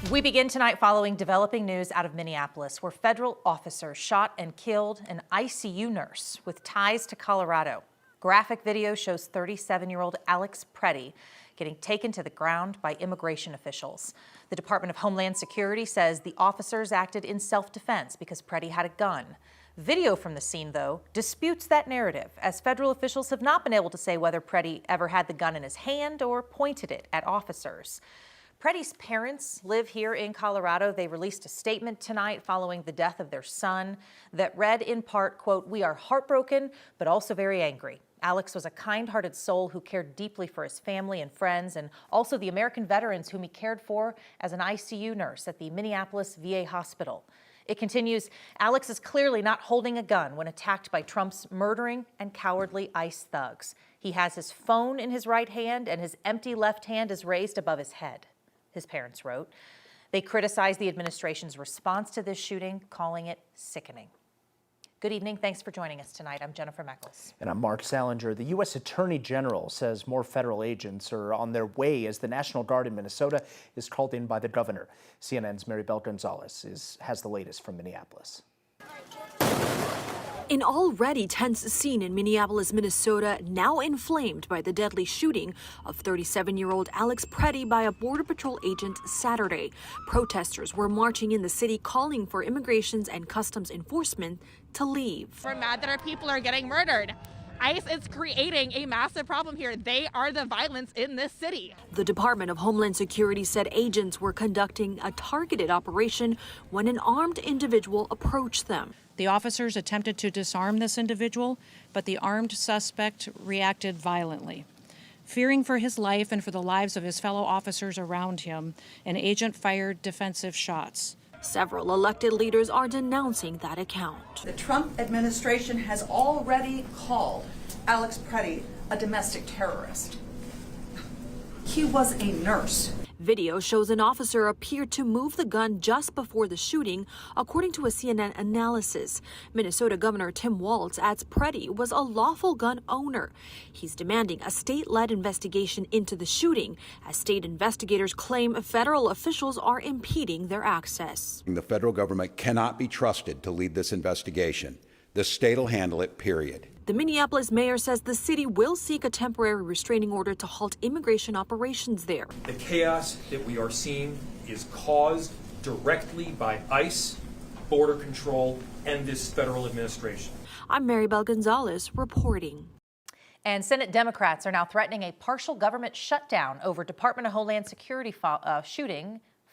We begin tonight following developing news out of Minneapolis, where federal officers shot and killed an ICU nurse with ties to Colorado. Graphic video shows 37-year-old Alex Preddy getting taken to the ground by immigration officials. The Department of Homeland Security says the officers acted in self-defense because Preddy had a gun. Video from the scene, though, disputes that narrative, as federal officials have not been able to say whether Preddy ever had the gun in his hand or pointed it at officers. Preddy's parents live here in Colorado. They released a statement tonight following the death of their son that read in part, quote, "We are heartbroken, but also very angry. Alex was a kind-hearted soul who cared deeply for his family and friends, and also the American veterans whom he cared for as an ICU nurse at the Minneapolis VA hospital." It continues, "Alex is clearly not holding a gun when attacked by Trump's murdering and cowardly ICE thugs. He has his phone in his right hand and his empty left hand is raised above his head," his parents wrote. They criticized the administration's response to this shooting, calling it sickening. Good evening. Thanks for joining us tonight. I'm Jennifer Meckles. And I'm Mark Salinger. The U.S. Attorney General says more federal agents are on their way as the National Guard in Minnesota is called in by the governor. CNN's Mary Bell Gonzalez has the latest from Minneapolis. An already tense scene in Minneapolis, Minnesota, now inflamed by the deadly shooting of 37-year-old Alex Preddy by a Border Patrol agent Saturday. Protesters were marching in the city calling for Immigrations and Customs Enforcement to leave. We're mad that our people are getting murdered. ICE is creating a massive problem here. They are the violence in this city. The Department of Homeland Security said agents were conducting a targeted operation when an armed individual approached them. The officers attempted to disarm this individual, but the armed suspect reacted violently. Fearing for his life and for the lives of his fellow officers around him, an agent fired defensive shots. Several elected leaders are denouncing that account. The Trump administration has already called Alex Preddy a domestic terrorist. He was a nurse. Video shows an officer appeared to move the gun just before the shooting, according to a CNN analysis. Minnesota Governor Tim Walz adds Preddy was a lawful gun owner. He's demanding a state-led investigation into the shooting, as state investigators claim federal officials are impeding their access. The federal government cannot be trusted to lead this investigation. The state will handle it, period. The Minneapolis mayor says the city will seek a temporary restraining order to halt immigration operations there. The chaos that we are seeing is caused directly by ICE, Border Control, and this federal administration. I'm Mary Bell Gonzalez reporting. And Senate Democrats are now threatening a partial government shutdown over Department of Homeland Security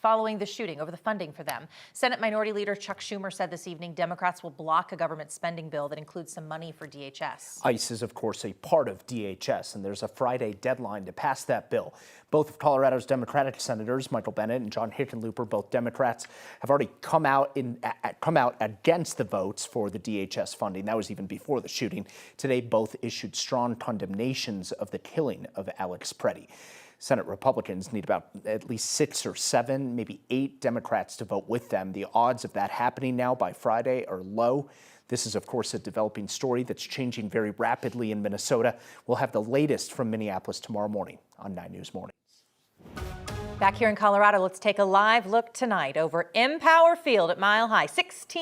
following the shooting, over the funding for them. Senate Minority Leader Chuck Schumer said this evening Democrats will block a government spending bill that includes some money for DHS. ICE is, of course, a part of DHS, and there's a Friday deadline to pass that bill. Both of Colorado's Democratic senators, Michael Bennet and John Hickenlooper, both Democrats, have already come out against the votes for the DHS funding. That was even before the shooting. Today, both issued strong condemnations of the killing of Alex Preddy. Senate Republicans need about at least 6 or 7, maybe 8 Democrats to vote with them. The odds of that happening now by Friday are low. This is, of course, a developing story that's changing very rapidly in Minnesota. We'll have the latest from Minneapolis tomorrow morning on 9 News Mornings. Back here in Colorado, let's take a live look tonight over Empower Field at Mile High. 14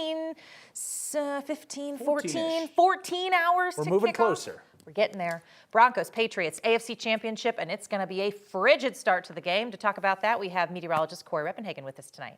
hours We're to moving kick closer. Off. We're getting there. Broncos, Patriots, AFC Championship, and it's going to be a frigid start to the game. To talk about that, we have meteorologist Corey Reppenhagen with us tonight.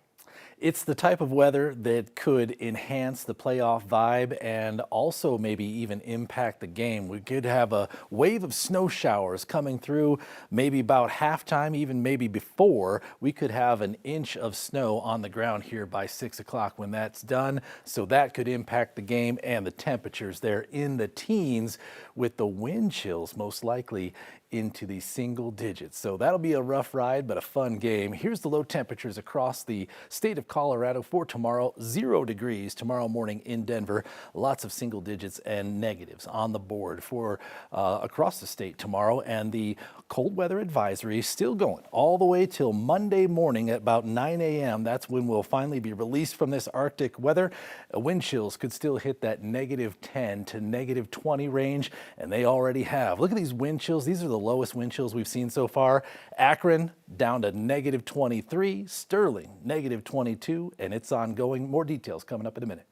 It's the type of weather that could enhance the playoff vibe and also maybe even impact the game. We could have a wave of snow showers coming through maybe about halftime, even maybe before. We could have an inch of snow on the ground here by 6 o'clock when that's done. So that could impact the game and the temperatures there in the teens, with the wind chills most likely into the single digits. So that'll be a rough ride, but a fun game. Here's the low temperatures across the state of Colorado for tomorrow. 0 degrees tomorrow morning in Denver. Lots of single digits and negatives on the board for across the state tomorrow. And the cold weather advisory still going all the way till Monday morning at about 9 a.m. That's when we'll finally be released from this Arctic weather. Wind chills could still hit that -10 to -20 range, and they already have. Look at these wind chills. These are the lowest wind chills we've seen so far. Akron down to -23, Sterling -22, and it's ongoing. More details coming up in a minute.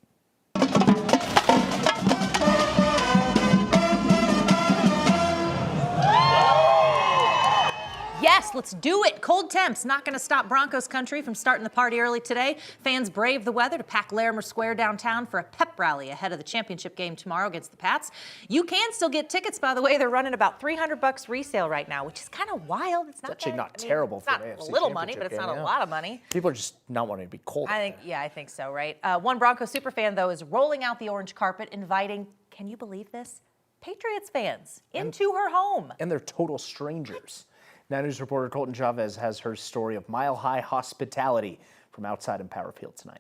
Yes, let's do it. Cold temps not going to stop Broncos country from starting the party early today. Fans brave the weather to pack Larimer Square downtown for a pep rally ahead of the championship game tomorrow against the Pats. You can still get tickets, by the way. They're running about $300 resale right now, which is kind of wild. It's actually bad. not terrible it's for not the AFC a little money, Championship but it's not game, a lot of money. People are just not wanting to be cold. I think so, right? One Broncos superfan, though, is rolling out the orange carpet, inviting, can you believe this? Patriots fans into her home. And they're total strangers. Now News reporter Colton Chavez has her story of mile-high hospitality from outside Empower Field tonight.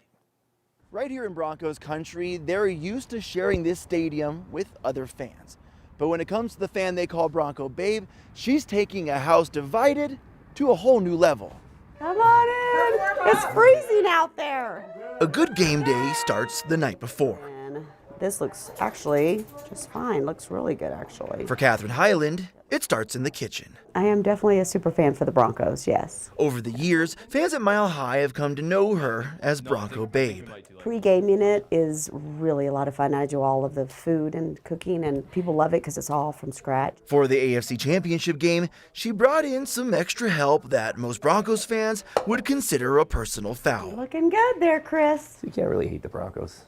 Right here in Broncos country, they're used to sharing this stadium with other fans. But when it comes to the fan they call Bronco Babe, she's taking a house divided to a whole new level. Come on in. It's freezing out there. A good game day starts the night before. And this looks actually just fine. Looks really good, actually. For Catherine Highland, it starts in the kitchen. I am definitely a super fan for the Broncos, yes. Over the years, fans at Mile High have come to know her as Bronco Babe. Pre-gaming it is really a lot of fun. I do all of the food and cooking, and people love it because it's all from scratch. For the AFC Championship game, she brought in some extra help that most Broncos fans would consider a personal foul. Looking good there, Chris. You can't really hate the Broncos.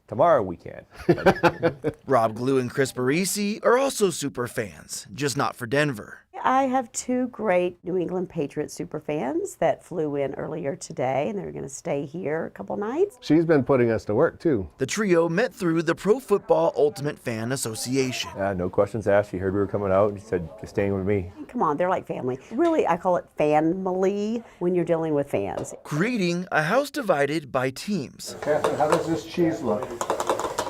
Tomorrow we can. Rob Glue and Chris Barisi are also super fans, just not for Denver. I have two great New England Patriots super fans that flew in earlier today, and they're going to stay here a couple nights. She's been putting us to work, too. The trio met through the Pro Football Ultimate Fan Association. No questions asked. She heard we were coming out and she said, just staying with me. Come on, they're like family. Really, I call it family when you're dealing with fans. Creating a house divided by teams. Catherine, how does this cheese look?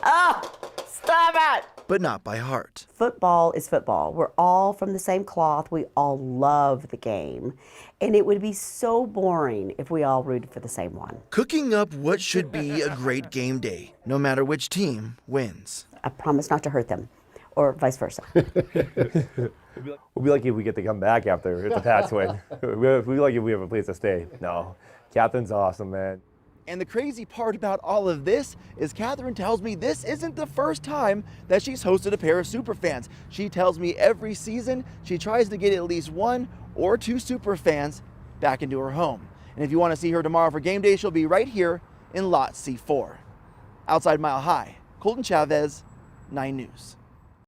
Oh, stop it! But not by heart. Football is football. We're all from the same cloth. We all love the game. And it would be so boring if we all rooted for the same one. Cooking up what should be a great game day, no matter which team wins. I promise not to hurt them, or vice versa. We'll be lucky if we get to come back after if the Pats win. We'll be lucky if we have a place to stay. No, Catherine's awesome, man. And the crazy part about all of this is Catherine tells me this isn't the first time that she's hosted a pair of superfans. She tells me every season she tries to get at least one or two superfans back into her home. And if you want to see her tomorrow for game day, she'll be right here in Lot C4. Outside Mile High, Colton Chavez, 9 News.